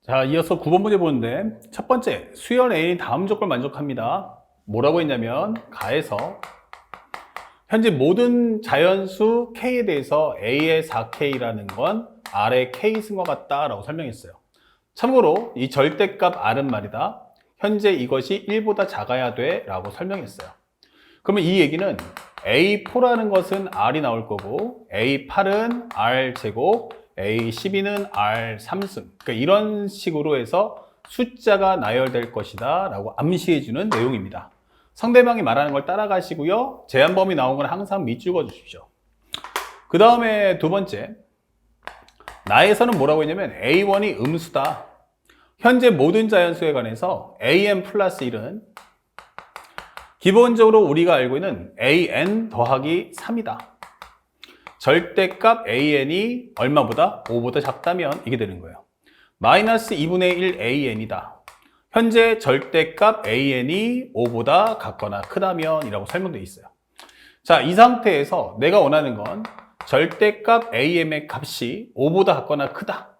자, 이어서 9번 문제 보는데 첫 번째, 수열 A는 다음 조건을 만족합니다. 뭐라고 했냐면 가에서 현재 모든 자연수 K에 대해서 A의 4K라는 건 R의 K승과 같다라고 설명했어요. 참고로 이 절대값 R은 말이다. 현재 이것이 1보다 작아야 돼 라고 설명했어요. 그러면 이 얘기는 A4라는 것은 R이 나올 거고 A8은 R제곱, A12는 R3승. 그러니까 이런 식으로 해서 숫자가 나열될 것이다 라고 암시해주는 내용입니다. 상대방이 말하는 걸 따라가시고요. 제한범위 나온 건 항상 밑줄거 주십시오. 그 다음에 두 번째, 나에서는 뭐라고 했냐면 A1이 음수다. 현재 모든 자연수에 관해서 AN 플러스 1은 기본적으로 우리가 알고 있는 AN 더하기 3이다. 절대값 AN이 얼마보다? 5보다 작다면 이게 되는 거예요. 마이너스 2분의 1 AN이다. 현재 절대값 AN이 5보다 같거나 크다면 이라고 설명되어 있어요. 자, 이 상태에서 내가 원하는 건 절대값 AM의 값이 5보다 같거나 크다.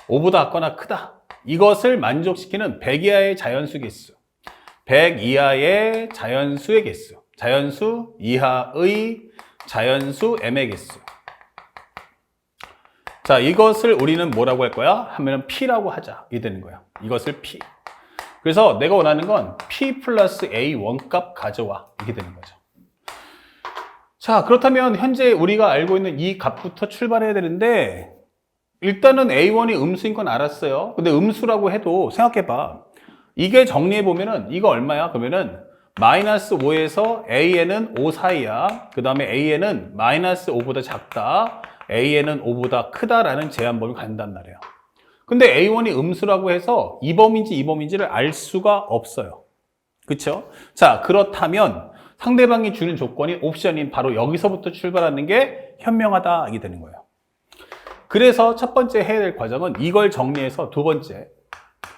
5보다 같거나 크다. 이것을 만족시키는 100 이하의 자연수 개수. 100 이하의 자연수의 개수. 자연수 이하의 자연수 M의 개수. 자, 이것을 우리는 뭐라고 할 거야? 하면 P라고 하자. 이게 되는 거야. 이것을 P. 그래서 내가 원하는 건 P 플러스 A 원값 가져와. 이게 되는 거죠. 자, 그렇다면 현재 우리가 알고 있는 이 값부터 출발해야 되는데 일단은 A1이 음수인 건 알았어요. 근데 음수라고 해도 생각해봐. 이게 정리해보면은 이거 얼마야? 그러면은 마이너스 5에서 AN은 5 사이야. 그 다음에 AN은 마이너스 5보다 작다. AN은 5보다 크다라는 제한범위 간단 말이에요. 근데 A1이 음수라고 해서 이 범위인지 이 범위인지를 알 수가 없어요. 그쵸? 자, 그렇다면 상대방이 주는 조건이 옵션인 바로 여기서부터 출발하는 게 현명하다. 이게 되는 거예요. 그래서 첫 번째 해야 될 과정은 이걸 정리해서 두 번째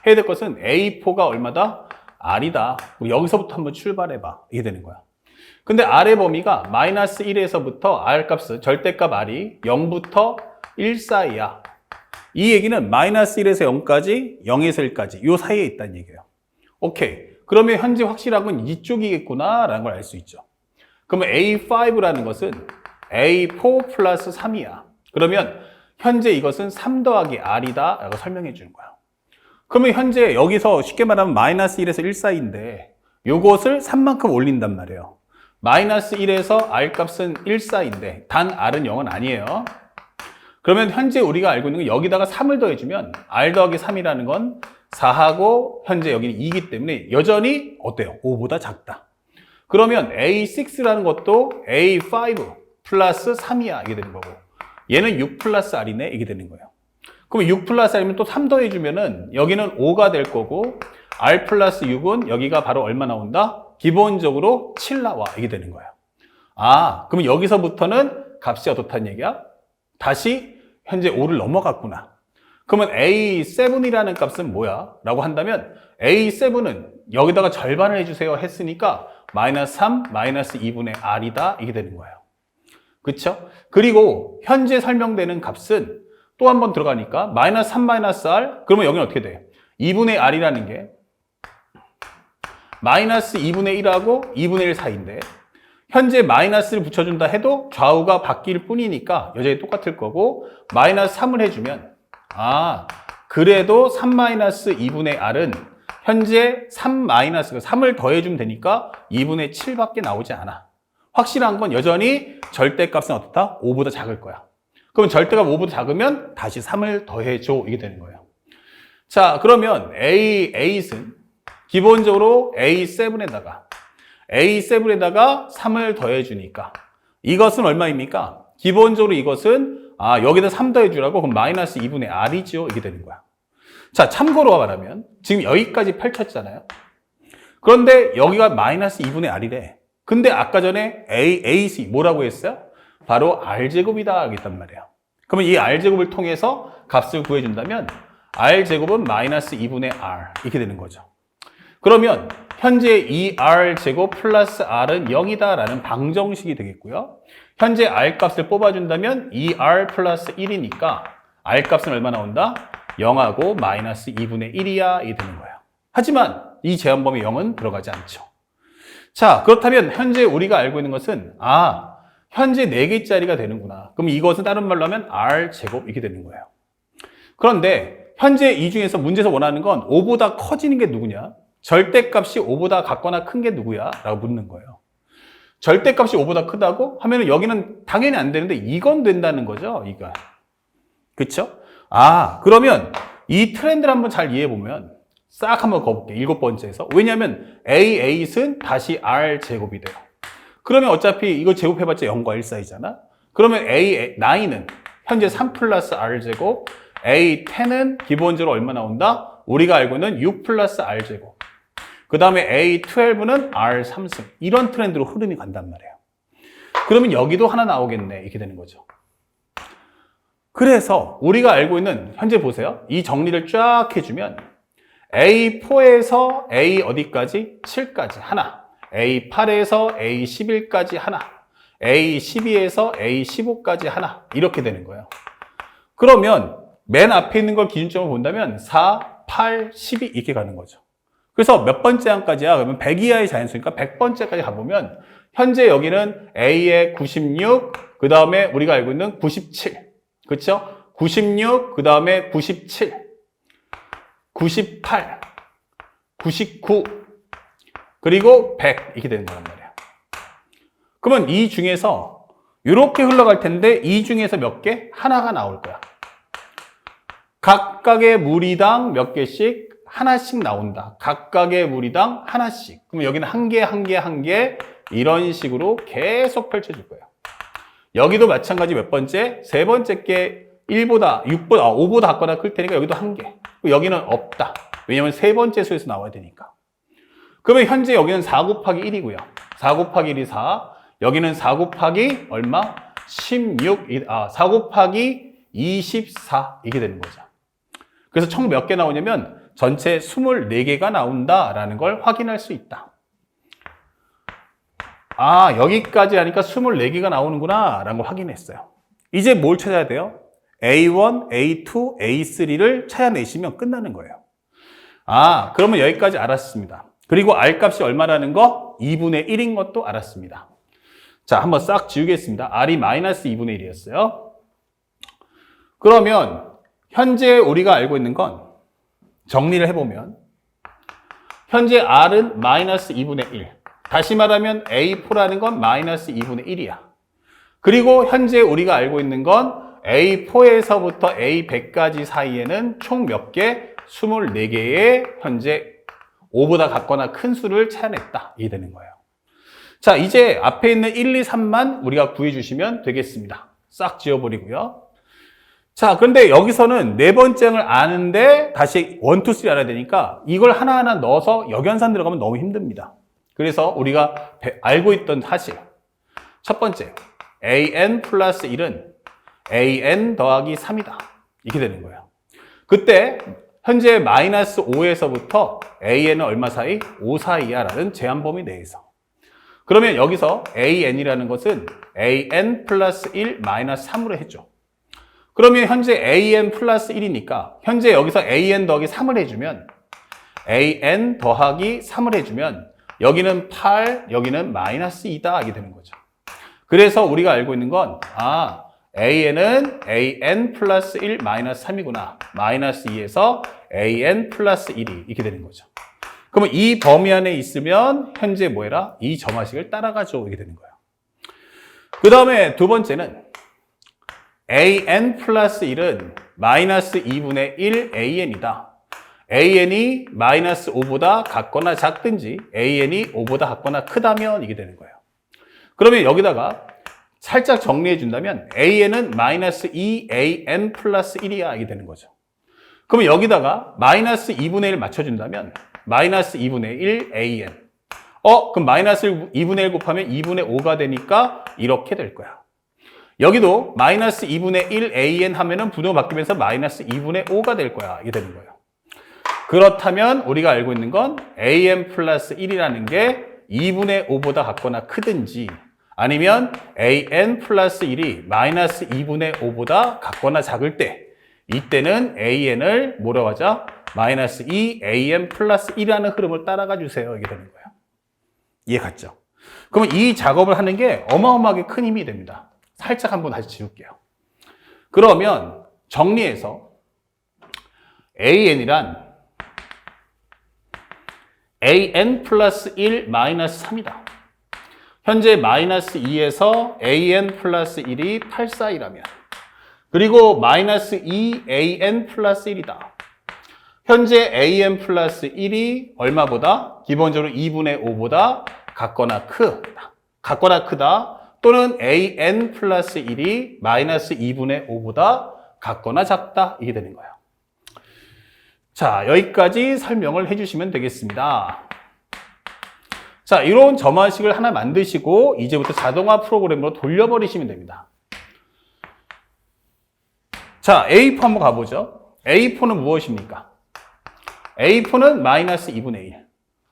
해야 될 것은 A4가 얼마다? R이다. 우리 여기서부터 한번 출발해봐. 이게 되는 거야. 근데 R의 범위가 마이너스 1에서부터 R 값은 절대값 R이 0부터 1 사이야. 이 얘기는 마이너스 1에서 0까지, 0에서 1까지 이 사이에 있다는 얘기예요. 오케이. 그러면 현재 확실한 건 이쪽이겠구나 라는 걸 알 수 있죠. 그러면 A5라는 것은 A4 플러스 3이야. 그러면 현재 이것은 3 더하기 R이다 라고 설명해 주는 거야. 그러면 현재 여기서 쉽게 말하면 마이너스 1에서 1 사이인데 요것을 3만큼 올린단 말이에요. 마이너스 1에서 R 값은 1 사이인데 단 R은 0은 아니에요. 그러면 현재 우리가 알고 있는 건 여기다가 3을 더해주면 R 더하기 3이라는 건 4하고 현재 여기는 2이기 때문에 여전히 어때요? 5보다 작다. 그러면 A6라는 것도 A5 플러스 3이야. 이게 되는 거고 얘는 6 플러스 R이네. 이게 되는 거예요. 그럼 6 플러스 R이면 또 3 더해주면은 여기는 5가 될 거고 R 플러스 6은 여기가 바로 얼마 나온다? 기본적으로 7 나와. 이게 되는 거예요. 아, 그럼 여기서부터는 값이 어떻다는 얘기야? 다시 현재 5를 넘어갔구나. 그러면 A7이라는 값은 뭐야? 라고 한다면 A7은 여기다가 절반을 해주세요 했으니까 마이너스 3, 마이너스 2분의 R이다. 이게 되는 거예요. 그쵸? 그리고 현재 설명되는 값은 또 한 번 들어가니까 마이너스 3 마이너스 R 그러면 여기는 어떻게 돼? 2분의 R이라는 게 마이너스 2분의 1하고 2분의 1 사이인데 현재 마이너스를 붙여준다 해도 좌우가 바뀔 뿐이니까 여전히 똑같을 거고 마이너스 3을 해주면 그래도 3 마이너스 2분의 R은 현재 3 마이너스 3을 더해주면 되니까 2분의 7밖에 나오지 않아. 확실한 건 여전히 절대값은 어떻다? 5보다 작을 거야. 그럼 절대값 5보다 작으면 다시 3을 더해줘. 이게 되는 거예요. 자, 그러면 A8은 기본적으로 A7에다가 3을 더해주니까 이것은 얼마입니까? 기본적으로 이것은 여기다 3 더해주라고 그럼 마이너스 2분의 R이죠. 이게 되는 거야. 자, 참고로 말하면 지금 여기까지 펼쳤잖아요. 그런데 여기가 마이너스 2분의 R이래. 근데 아까 전에 AC 뭐라고 했어요? 바로 R제곱이다 하겠단 말이에요. 그러면 이 R제곱을 통해서 값을 구해준다면 R제곱은 마이너스 2분의 R 이렇게 되는 거죠. 그러면 현재 이 R제곱 플러스 R은 0이다 라는 방정식이 되겠고요. 현재 R 값을 뽑아준다면 2R 플러스 1이니까 R 값은 얼마 나온다? 0하고 마이너스 2분의 1이야 이 되는 거예요. 하지만 이 제한범위 0은 들어가지 않죠. 자, 그렇다면 현재 우리가 알고 있는 것은 현재 4개짜리가 되는구나. 그럼 이것은 다른 말로 하면 R제곱 이렇게 되는 거예요. 그런데 현재 이 중에서 문제에서 원하는 건 5보다 커지는 게 누구냐? 절대값이 5보다 같거나 큰 게 누구야? 라고 묻는 거예요. 절대값이 5보다 크다고 하면 여기는 당연히 안 되는데 이건 된다는 거죠. 이거. 그쵸? 그러면 이 트렌드를 한번 잘 이해해보면 싹 한번 거볼게. 7번째에서. 왜냐하면 A8은 다시 R제곱이 돼요. 그러면 어차피 이거 제곱해봤자 0과 1 사이잖아. 그러면 A9은 현재 3 플러스 R제곱, A10은 기본적으로 얼마 나온다? 우리가 알고 있는 6 플러스 R제곱. 그 다음에 A12는 R3승. 이런 트렌드로 흐름이 간단 말이에요. 그러면 여기도 하나 나오겠네. 이렇게 되는 거죠. 그래서 우리가 알고 있는, 현재 보세요. 이 정리를 쫙 해주면 A4에서 A 어디까지? 7까지 하나. A8에서 A11까지 하나. A12에서 A15까지 하나. 이렇게 되는 거예요. 그러면 맨 앞에 있는 걸 기준점으로 본다면 4, 8, 12 이렇게 가는 거죠. 그래서 몇 번째 항까지야? 그러면 100 이하의 자연수니까 100번째까지 가보면 현재 여기는 A의 96, 그 다음에 우리가 알고 있는 97. 그렇죠? 96, 그 다음에 97, 98, 99, 그리고 100 이렇게 되는 거란 말이에요. 그러면 이 중에서 이렇게 흘러갈 텐데 이 중에서 몇 개? 하나가 나올 거야. 각각의 무리당 몇 개씩? 하나씩 나온다. 각각의 무리당 하나씩. 그럼 여기는 한 개, 한 개, 한 개 이런 식으로 계속 펼쳐질 거예요. 여기도 마찬가지 몇 번째? 세 번째 게 1보다, 6보다, 5보다 같거나 클 테니까 여기도 한 개. 여기는 없다. 왜냐면 세 번째 수에서 나와야 되니까. 그러면 현재 여기는 4 곱하기 1이고요. 4 곱하기 1이 4. 여기는 4 곱하기 얼마? 16, 4 곱하기 24 이게 되는 거죠. 그래서 총 몇 개 나오냐면 전체 24개가 나온다라는 걸 확인할 수 있다. 여기까지 하니까 24개가 나오는구나 라는 걸 확인했어요. 이제 뭘 찾아야 돼요? A1, A2, A3를 찾아내시면 끝나는 거예요. 그러면 여기까지 알았습니다. 그리고 R값이 얼마라는 거? 2분의 1인 것도 알았습니다. 자, 한번 싹 지우겠습니다. R이 마이너스 2분의 1이었어요. 그러면 현재 우리가 알고 있는 건 정리를 해보면 현재 R은 마이너스 2분의 1. 다시 말하면 A4라는 건 마이너스 2분의 1이야. 그리고 현재 우리가 알고 있는 건 A4에서부터 A100까지 사이에는 총 몇 개? 24개의 현재 5보다 같거나 큰 수를 찾아냈다. 이게 되는 거예요. 자, 이제 앞에 있는 1, 2, 3만 우리가 구해주시면 되겠습니다. 싹 지워버리고요. 자, 그런데 여기서는 네 번째를 아는데 다시 1, 2, 3 알아야 되니까 이걸 하나하나 넣어서 역연산 들어가면 너무 힘듭니다. 그래서 우리가 알고 있던 사실. 첫 번째, AN 플러스 1은 AN 더하기 3이다. 이렇게 되는 거예요. 그때 현재 마이너스 5에서부터 AN은 얼마 사이? 5 사이야 라는 제한범위 내에서. 그러면 여기서 AN이라는 것은 AN 플러스 1 마이너스 3으로 해줘. 그러면 현재 AN 플러스 1이니까 현재 여기서 AN 더하기 3을 해주면 AN 더하기 3을 해주면 여기는 8, 여기는 마이너스 2다 하게 되는 거죠. 그래서 우리가 알고 있는 건 AN은 AN 플러스 1 마이너스 3이구나. 마이너스 2에서 AN 플러스 1이 이렇게 되는 거죠. 그러면 이 범위 안에 있으면 현재 뭐해라? 이 점화식을 따라가죠. 이렇게 되는 거예요. 그 다음에 두 번째는 AN 플러스 1은 마이너스 2분의 1 AN이다. AN이 마이너스 5보다 같거나 작든지 AN이 5보다 같거나 크다면 이게 되는 거예요. 그러면 여기다가 살짝 정리해 준다면 AN은 마이너스 2AN 플러스 1이야 이게 되는 거죠. 그러면 여기다가 마이너스 2분의 1 맞춰준다면 마이너스 2분의 1 AN 그럼 마이너스 2분의 1 곱하면 2분의 5가 되니까 이렇게 될 거야. 여기도 마이너스 2분의 1 AN 하면은 부등호 바뀌면서 마이너스 2분의 5가 될 거야 이게 되는 거예요. 그렇다면 우리가 알고 있는 건 AN 플러스 1이라는 게 2분의 5보다 같거나 크든지 아니면 AN 플러스 1이 마이너스 2분의 5보다 같거나 작을 때 이때는 AN을 뭐라고 하자? 마이너스 2 AN 플러스 1이라는 흐름을 따라가 주세요. 이게 되는 거예요. 이해 갔죠? 그러면 이 작업을 하는 게 어마어마하게 큰 힘이 됩니다. 살짝 한번 다시 지울게요. 그러면 정리해서 AN이란 AN 플러스 1 마이너스 3이다. 현재 마이너스 2에서 AN 플러스 1이 8 사이라면 그리고 마이너스 2 AN 플러스 1이다. 현재 AN 플러스 1이 얼마보다? 기본적으로 2분의 5보다 같거나 크다. 같거나 크다. 또는 AN 플러스 1이 마이너스 2분의 5보다 같거나 작다. 이게 되는 거예요. 자, 여기까지 설명을 해주시면 되겠습니다. 자, 이런 점화식을 하나 만드시고 이제부터 자동화 프로그램으로 돌려버리시면 됩니다. 자, A4 한번 가보죠. A4는 무엇입니까? A4는 마이너스 2분의 1.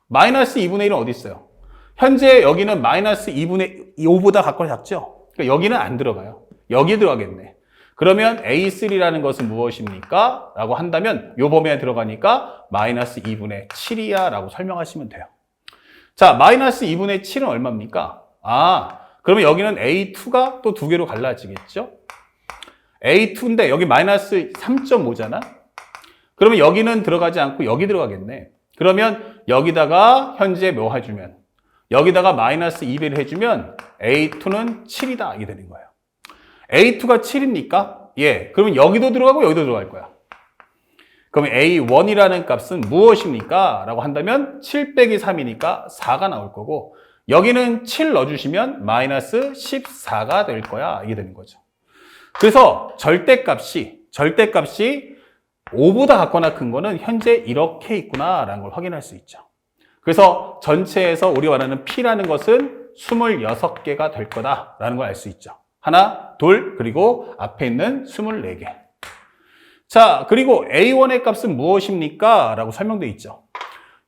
마이너스 2분의 1은 어디 있어요? 현재 여기는 마이너스 2분의 5보다 같거나 작죠? 그러니까 여기는 안 들어가요. 여기 들어가겠네. 그러면 A3라는 것은 무엇입니까? 라고 한다면 요 범위에 들어가니까 마이너스 2분의 7이야 라고 설명하시면 돼요. 자, 마이너스 2분의 7은 얼마입니까? 그러면 여기는 A2가 또 두 개로 갈라지겠죠? A2인데 여기 마이너스 3.5잖아? 그러면 여기는 들어가지 않고 여기 들어가겠네. 그러면 여기다가 현재 뭐 해주면? 여기다가 마이너스 2배를 해주면 A2는 7이다. 이게 되는 거예요. A2가 7입니까? 예. 그러면 여기도 들어가고 여기도 들어갈 거야. 그러면 A1이라는 값은 무엇입니까? 라고 한다면 7 빼기 3이니까 4가 나올 거고 여기는 7 넣어주시면 마이너스 14가 될 거야. 이게 되는 거죠. 그래서 절대값이 5보다 같거나 큰 거는 현재 이렇게 있구나 라는 걸 확인할 수 있죠. 그래서 전체에서 우리가 말하는 P라는 것은 26개가 될 거다라는 걸 알 수 있죠. 하나, 둘, 그리고 앞에 있는 24개. 자, 그리고 A1의 값은 무엇입니까? 라고 설명되어 있죠.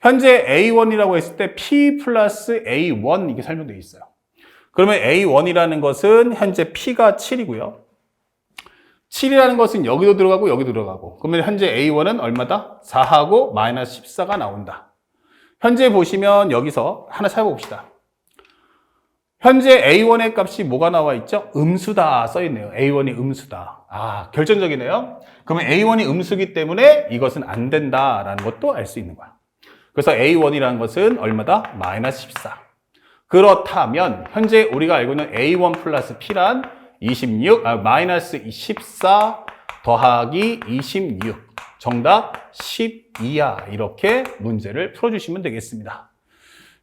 현재 A1이라고 했을 때 P 플러스 A1 이렇게 설명되어 있어요. 그러면 A1이라는 것은 현재 P가 7이고요. 7이라는 것은 여기도 들어가고 여기도 들어가고 그러면 현재 A1은 얼마다? 4하고 마이너스 14가 나온다. 현재 보시면 여기서 하나 찾아봅시다. 현재 A1의 값이 뭐가 나와 있죠? 음수다 써있네요. A1이 음수다. 결정적이네요. 그러면 A1이 음수기 때문에 이것은 안 된다라는 것도 알 수 있는 거야. 그래서 A1이라는 것은 얼마다? 마이너스 14. 그렇다면 현재 우리가 알고 있는 A1 플러스 P란 마이너스 14 더하기 26. 정답 12야. 이렇게 문제를 풀어주시면 되겠습니다.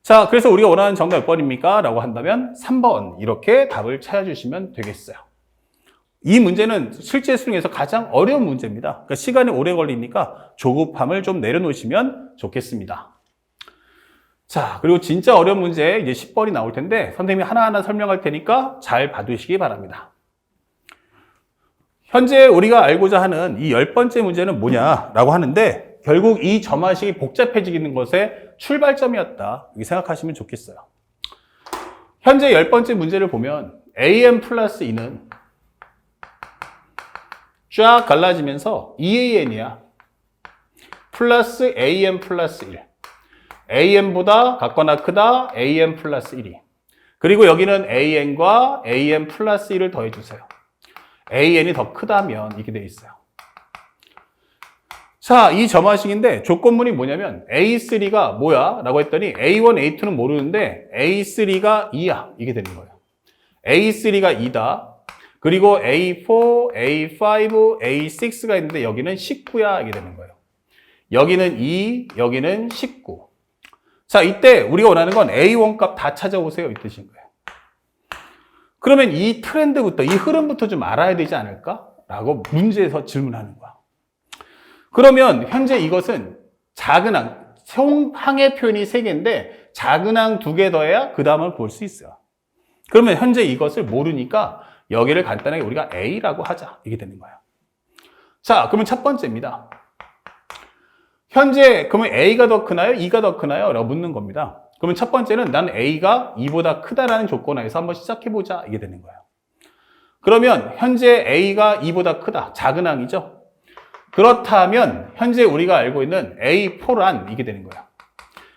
자, 그래서 우리가 원하는 정답 몇 번입니까? 라고 한다면 3번 이렇게 답을 찾아주시면 되겠어요. 이 문제는 실제 수능에서 가장 어려운 문제입니다. 그러니까 시간이 오래 걸리니까 조급함을 좀 내려놓으시면 좋겠습니다. 자, 그리고 진짜 어려운 문제 이제 10번이 나올 텐데 선생님이 하나하나 설명할 테니까 잘 봐두시기 바랍니다. 현재 우리가 알고자 하는 이 10번째 문제는 뭐냐라고 하는데 결국 이 점화식이 복잡해지는 것의 출발점이었다. 이렇게 생각하시면 좋겠어요. 현재 10번째 문제를 보면 AN 플러스 2는 쫙 갈라지면서 EAN이야. 플러스 AN 플러스 1. AN보다 같거나 크다 AN 플러스 1이. 그리고 여기는 AN과 AN 플러스 1을 더해주세요. AN이 더 크다면 이렇게 돼 있어요. 자, 이 점화식인데 조건문이 뭐냐면 A3가 뭐야? 라고 했더니 A1, A2는 모르는데 A3가 2야. 이게 되는 거예요. A3가 2다. 그리고 A4, A5, A6가 있는데 여기는 19야. 이게 되는 거예요. 여기는 2, 여기는 19. 자, 이때 우리가 원하는 건 A1 값 다 찾아오세요. 이 뜻인 거예요. 그러면 이 트렌드부터, 이 흐름부터 좀 알아야 되지 않을까? 라고 문제에서 질문하는 거야. 그러면 현재 이것은 작은 항, 항의 표현이 3개인데 작은 항 2개 더해야 그 다음을 볼 수 있어요. 그러면 현재 이것을 모르니까 여기를 간단하게 우리가 A라고 하자. 이게 되는 거예요. 자, 그러면 첫 번째입니다. 현재 그러면 A가 더 크나요? 2가 더 크나요? 라고 묻는 겁니다. 그러면 첫 번째는 난 A가 2보다 크다라는 조건하에서 한번 시작해보자. 이게 되는 거예요. 그러면 현재 A가 2보다 크다. 작은 항이죠. 그렇다면 현재 우리가 알고 있는 A4란 이게 되는 거야.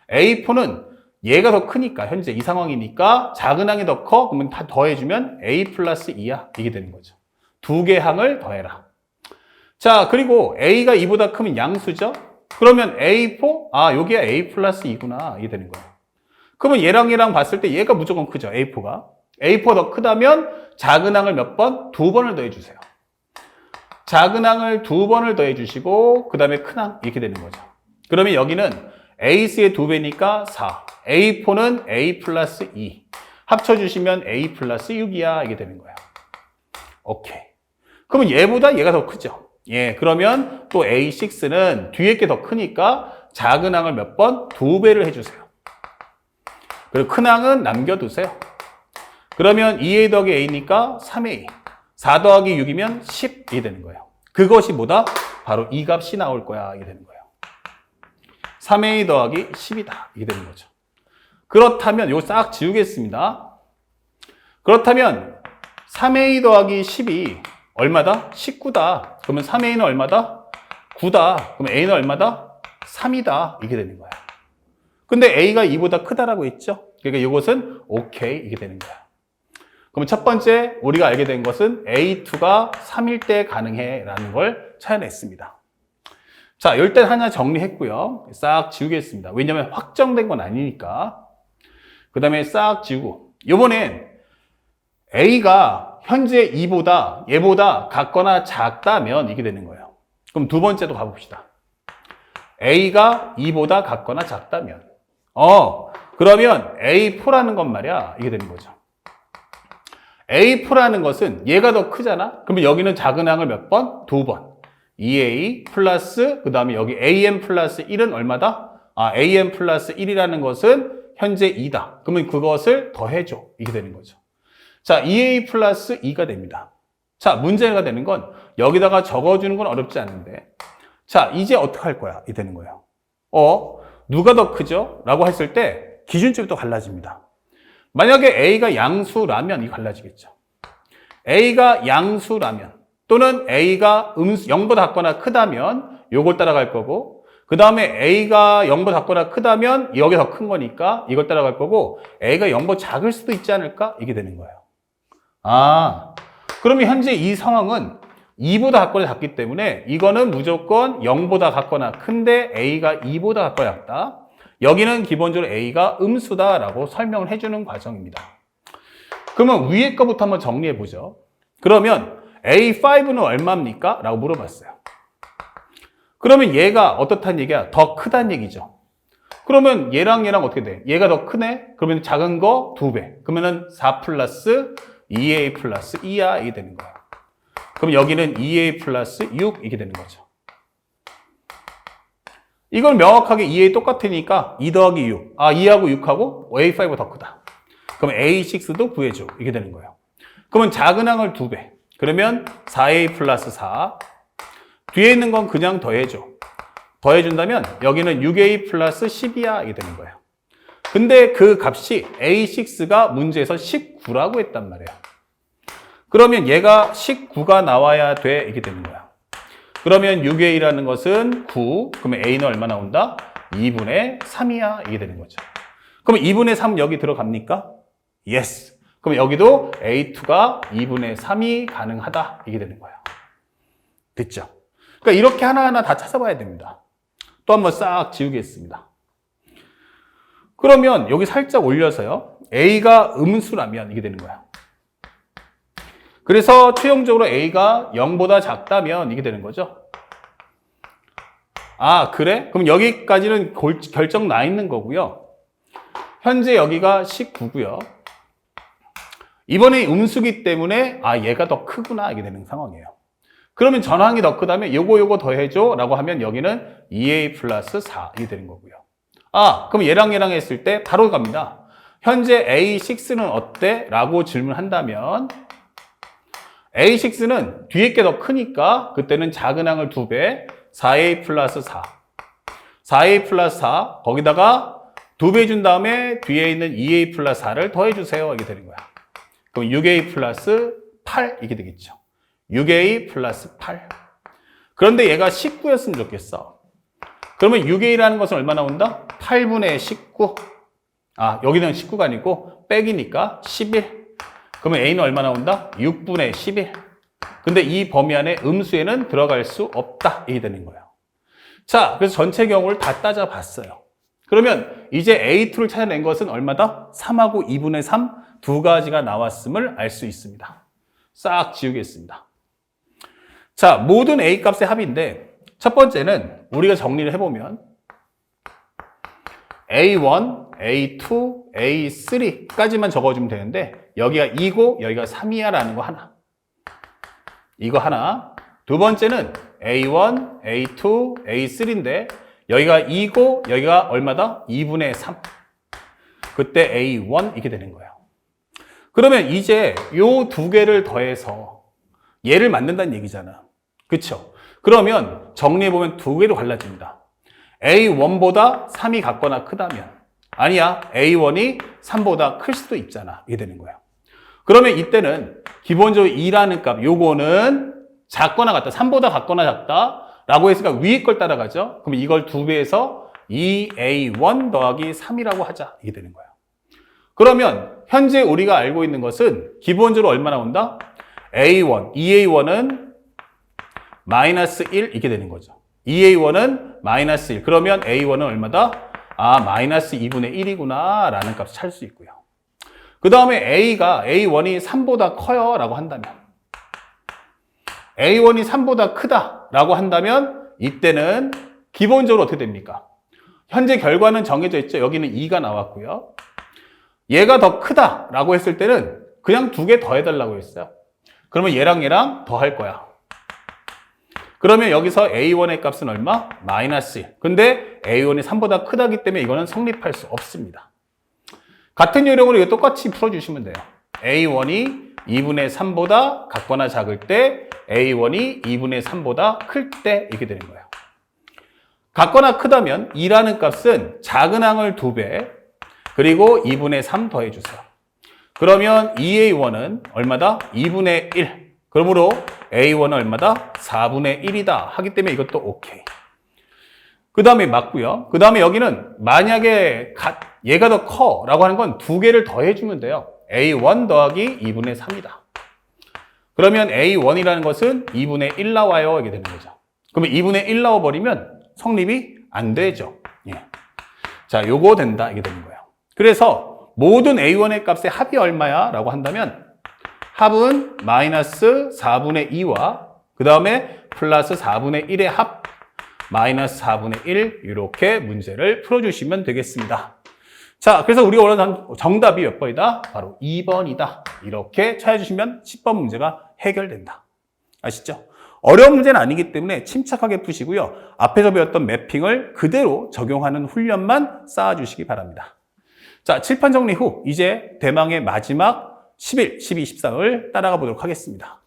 A4는 얘가 더 크니까 현재 이 상황이니까 작은 항이 더 커. 그러면 다 더해주면 A 플러스 2야. 이게 되는 거죠. 두 개 항을 더해라. 자, 그리고 A가 2보다 크면 양수죠. 그러면 A4? 아, 여기가 A 플러스 2구나. 이게 되는 거야. 그러면 얘랑 봤을 때 얘가 무조건 크죠. A4가. A4 더 크다면 작은 항을 몇 번? 2번을 더해주세요. 작은 항을 2번을 더해주시고 그 다음에 큰 항 이렇게 되는 거죠. 그러면 여기는 A3의 2배니까 4. A4는 A 플러스 2. 합쳐주시면 A 플러스 6이야. 이게 되는 거야. 오케이. 그러면 얘보다 얘가 더 크죠. 예, 그러면 또 A6는 뒤에 게 더 크니까 작은 항을 몇 번? 2배를 해주세요. 그리고 큰 항은 남겨두세요. 그러면 2A 더하기 A니까 3A. 4 더하기 6이면 10이 되는 거예요. 그것이 뭐다? 바로 이 값이 나올 거야. 이게 되는 거예요. 3A 더하기 10이다. 이게 되는 거죠. 그렇다면 이거 싹 지우겠습니다. 그렇다면 3A 더하기 10이 얼마다? 19다. 그러면 3A는 얼마다? 9다. 그러면 A는 얼마다? 3이다. 이게 되는 거야. 근데 A가 2보다 크다라고 했죠? 그러니까 이것은 오케이. 이게 되는 거야. 그럼 첫 번째 우리가 알게 된 것은 A2가 3일 때 가능해 라는 걸 찾아냈습니다. 자, 일단 하나 정리했고요. 싹 지우겠습니다. 왜냐하면 확정된 건 아니니까. 그 다음에 싹 지우고 이번엔 A가 현재 2보다 얘보다 같거나 작다면 이게 되는 거예요. 그럼 두 번째도 가봅시다. A가 2보다 같거나 작다면 그러면 A4라는 건 말이야. 이게 되는 거죠. A4라는 것은 얘가 더 크잖아? 그러면 여기는 작은 항을 몇 번? 2번. 2A 플러스 그 다음에 여기 AM 플러스 1은 얼마다? AM 플러스 1이라는 것은 현재 2다. 그러면 그것을 더해줘. 이게 되는 거죠. 자, 2A 플러스 2가 됩니다. 자, 문제가 되는 건 여기다가 적어주는 건 어렵지 않은데 자, 이제 어떻게 할 거야? 이 되는 거예요. 누가 더 크죠? 라고 했을 때 기준점이 또 갈라집니다. 만약에 A가 양수라면 이거 갈라지겠죠. A가 양수라면 또는 A가 0보다 작거나 크다면 요걸 따라갈 거고 그 다음에 A가 0보다 작거나 크다면 여기 더 큰 거니까 이걸 따라갈 거고 A가 0보다 작을 수도 있지 않을까? 이게 되는 거예요. 그러면 현재 이 상황은 2보다 작거나 작기 때문에 이거는 무조건 0보다 작거나 큰데 A가 2보다 작거나 작다. 여기는 기본적으로 A가 음수다라고 설명을 해주는 과정입니다. 그러면 위에 거부터 한번 정리해 보죠. 그러면 A5는 얼마입니까? 라고 물어봤어요. 그러면 얘가 어떻다는 얘기야? 더 크다는 얘기죠. 그러면 얘랑 어떻게 돼? 얘가 더 크네? 그러면 작은 거 2배. 그러면은 4 플러스 2A 플러스 2야. 이게 되는 거야. 그럼 여기는 2A 플러스 6 이게 되는 거죠. 이걸 명확하게 2A 똑같으니까 2 더하기 6. 2하고 6하고 A5가 더 크다. 그럼 A6도 구해줘. 이게 되는 거예요. 그러면 작은 항을 2배. 그러면 4A 플러스 4. 뒤에 있는 건 그냥 더해줘. 더해준다면 여기는 6A 플러스 10이야. 이게 되는 거예요. 근데 그 값이 A6가 문제에서 19라고 했단 말이에요. 그러면 얘가 19가 나와야 돼. 이게 되는 거야. 그러면 6A라는 것은 9. 그러면 A는 얼마 나온다? 2분의 3이야. 이게 되는 거죠. 그럼 2분의 3 여기 들어갑니까? Yes. 그럼 여기도 A2가 2분의 3이 가능하다. 이게 되는 거야. 됐죠? 그러니까 이렇게 하나하나 다 찾아봐야 됩니다. 또 한번 싹 지우겠습니다. 그러면 여기 살짝 올려서요. A가 음수라면 이게 되는 거야. 그래서 최종적으로 A가 0보다 작다면 이게 되는 거죠. 그래? 그럼 여기까지는 결정 나 있는 거고요. 현재 여기가 19고요. 이번에 음수기 때문에 얘가 더 크구나 이게 되는 상황이에요. 그러면 전항이 더 크다면 요거 더해줘 라고 하면 여기는 2A 플러스 4 이게 되는 거고요. 그럼 얘랑 했을 때 바로 갑니다. 현재 A6는 어때? 라고 질문한다면 A6는 뒤에 게 더 크니까 그때는 작은 항을 2배 4A 플러스 4 4A 플러스 4 거기다가 2배 준 다음에 뒤에 있는 2A 플러스 4를 더해주세요. 이게 되는 거야. 그럼 6A 플러스 8 이게 되겠죠. 6A 플러스 8 그런데 얘가 19였으면 좋겠어. 그러면 6A라는 것은 얼마 나온다? 8분의 19. 아, 여기는 19가 아니고 백이니까 11. 그러면 A는 얼마 나온다? 6분의 11. 근데 이 범위 안에 음수에는 들어갈 수 없다. 이게 되는 거예요. 자, 그래서 전체 경우를 다 따져봤어요. 그러면 이제 A2를 찾아낸 것은 얼마다? 3하고 2분의 3 두 가지가 나왔음을 알 수 있습니다. 싹 지우겠습니다. 자, 모든 A 값의 합인데 첫 번째는 우리가 정리를 해보면 A1, A2, A3까지만 적어주면 되는데 여기가 2고 여기가 3이야 라는 거 하나. 이거 하나. 두 번째는 A1, A2, A3인데 여기가 2고 여기가 얼마다? 2분의 3. 그때 A1 이렇게 되는 거예요. 그러면 이제 요 두 개를 더해서 얘를 만든다는 얘기잖아. 그쵸? 그러면 정리해보면 두 개로 갈라집니다. A1보다 3이 같거나 크다면 아니야, A1이 3보다 클 수도 있잖아. 이게 되는 거예요. 그러면 이때는 기본적으로 2라는 값, 요거는 작거나 같다. 3보다 같거나 작다. 라고 했으니까 위에 걸 따라가죠. 그럼 이걸 2배해서 2A1 더하기 3이라고 하자. 이게 되는 거예요. 그러면 현재 우리가 알고 있는 것은 기본적으로 얼마 나온다? A1, 2A1은 마이너스 1 이렇게 되는 거죠. 2A1은 마이너스 1. 그러면 A1은 얼마다? 아, 마이너스 2분의 1이구나 라는 값을 찾을 수 있고요. 그 다음에 A1이 3보다 커요 라고 한다면 A1이 3보다 크다 라고 한다면 이때는 기본적으로 어떻게 됩니까? 현재 결과는 정해져 있죠. 여기는 2가 나왔고요. 얘가 더 크다 라고 했을 때는 그냥 두 개 더 해달라고 했어요. 그러면 얘랑 얘랑 더 할 거야. 그러면 여기서 A1의 값은 얼마? 마이너스 1. 근데 A1이 3보다 크다기 때문에 이거는 성립할 수 없습니다. 같은 요령으로 이거 똑같이 풀어주시면 돼요. A1이 2분의 3보다 같거나 작을 때 A1이 2분의 3보다 클 때 이렇게 되는 거예요. 같거나 크다면 2라는 값은 작은 항을 2배 그리고 2분의 3 더해주세요. 그러면 2A1은 얼마다? 2분의 1. 그러므로 A1은 얼마다? 4분의 1이다 하기 때문에 이것도 오케이. 그 다음에 맞고요. 그 다음에 여기는 만약에 얘가 더 커 라고 하는 건 두 개를 더해주면 돼요. A1 더하기 2분의 3이다. 그러면 A1이라는 것은 2분의 1 나와요. 이게 되는 거죠. 그러면 2분의 1 나와버리면 성립이 안 되죠. 예. 자, 요거 된다. 이게 되는 거예요. 그래서 모든 A1의 값의 합이 얼마야? 라고 한다면 합은 마이너스 4분의 2와 그 다음에 플러스 4분의 1의 합 마이너스 4분의 1 이렇게 문제를 풀어주시면 되겠습니다. 자, 그래서 우리가 원하는 정답이 몇 번이다? 바로 2번이다. 이렇게 찾아주시면 10번 문제가 해결된다. 아시죠? 어려운 문제는 아니기 때문에 침착하게 푸시고요. 앞에서 배웠던 매핑을 그대로 적용하는 훈련만 쌓아주시기 바랍니다. 자, 칠판 정리 후 이제 대망의 마지막 11, 12, 13을 따라가 보도록 하겠습니다.